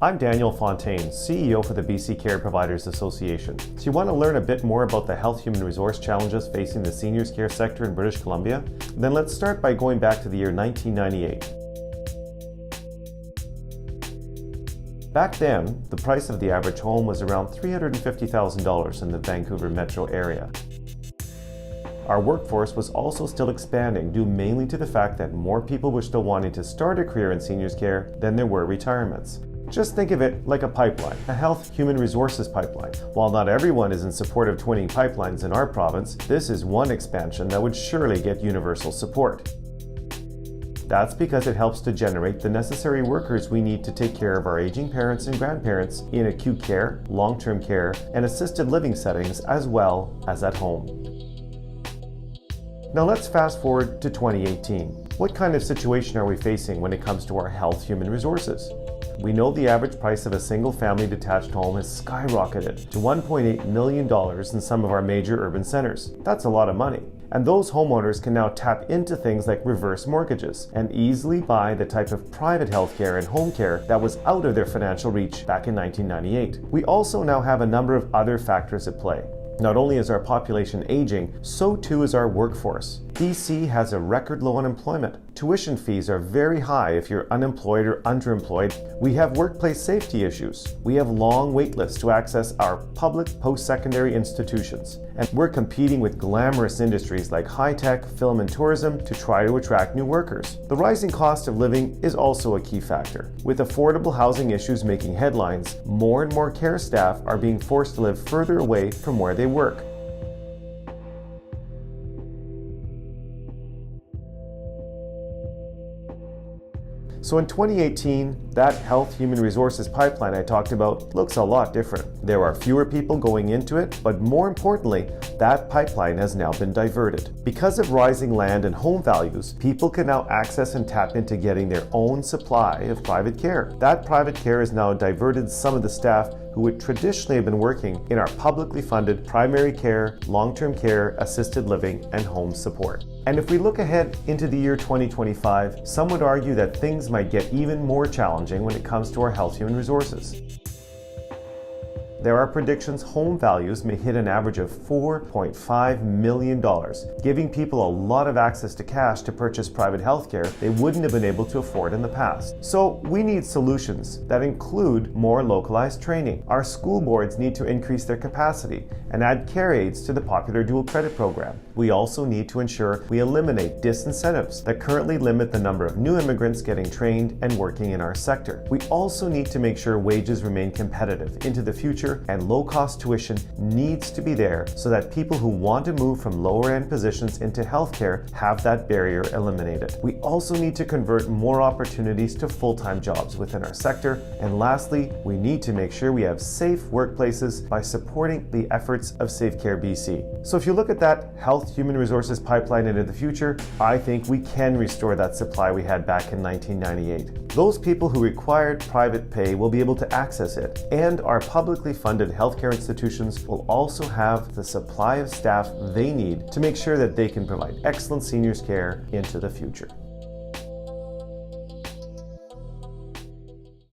I'm Daniel Fontaine, CEO for the BC Care Providers Association. So you want to learn a bit more about the health human resource challenges facing the seniors care sector in British Columbia? Then let's start by going back to the year 1998. Back then, the price of the average home was around $350,000 in the Vancouver metro area. Our workforce was also still expanding due mainly to the fact that more people were still wanting to start a career in seniors care than there were retirements. Just think of it like a pipeline, a health human resources pipeline. While not everyone is in support of twinning pipelines in our province, this is one expansion that would surely get universal support. That's because it helps to generate the necessary workers we need to take care of our aging parents and grandparents in acute care, long-term care, and assisted living settings as well as at home. Now let's fast forward to 2018. What kind of situation are we facing when it comes to our health human resources? We know the average price of a single-family detached home has skyrocketed to $1.8 million in some of our major urban centers. That's a lot of money. And those homeowners can now tap into things like reverse mortgages and easily buy the type of private healthcare and home care that was out of their financial reach back in 1998. We also now have a number of other factors at play. Not only is our population aging, so too is our workforce. BC has a record low unemployment. Tuition fees are very high if you're unemployed or underemployed. We have workplace safety issues. We have long wait lists to access our public post-secondary institutions. And we're competing with glamorous industries like high-tech, film and tourism to try to attract new workers. The rising cost of living is also a key factor. With affordable housing issues making headlines, more and more care staff are being forced to live further away from where they work. So in 2018, that health human resources pipeline I talked about looks a lot different. There are fewer people going into it, but more importantly, that pipeline has now been diverted. Because of rising land and home values, people can now access and tap into getting their own supply of private care. That private care has now diverted some of the staff who would traditionally have been working in our publicly funded primary care, long-term care, assisted living, and home support. And if we look ahead into the year 2025, some would argue that things might get even more challenging when it comes to our health human resources. There are predictions home values may hit an average of $4.5 million, giving people a lot of access to cash to purchase private healthcare they wouldn't have been able to afford in the past. So we need solutions that include more localized training. Our school boards need to increase their capacity and add care aids to the popular dual credit program. We also need to ensure we eliminate disincentives that currently limit the number of new immigrants getting trained and working in our sector. We also need to make sure wages remain competitive into the future, and low-cost tuition needs to be there so that people who want to move from lower-end positions into healthcare have that barrier eliminated. We also need to convert more opportunities to full-time jobs within our sector. And lastly, we need to make sure we have safe workplaces by supporting the efforts of Safe Care BC. So if you look at that health human resources pipeline into the future, I think we can restore that supply we had back in 1998. Those people who required private pay will be able to access it, and our publicly funded healthcare institutions will also have the supply of staff they need to make sure that they can provide excellent seniors care into the future.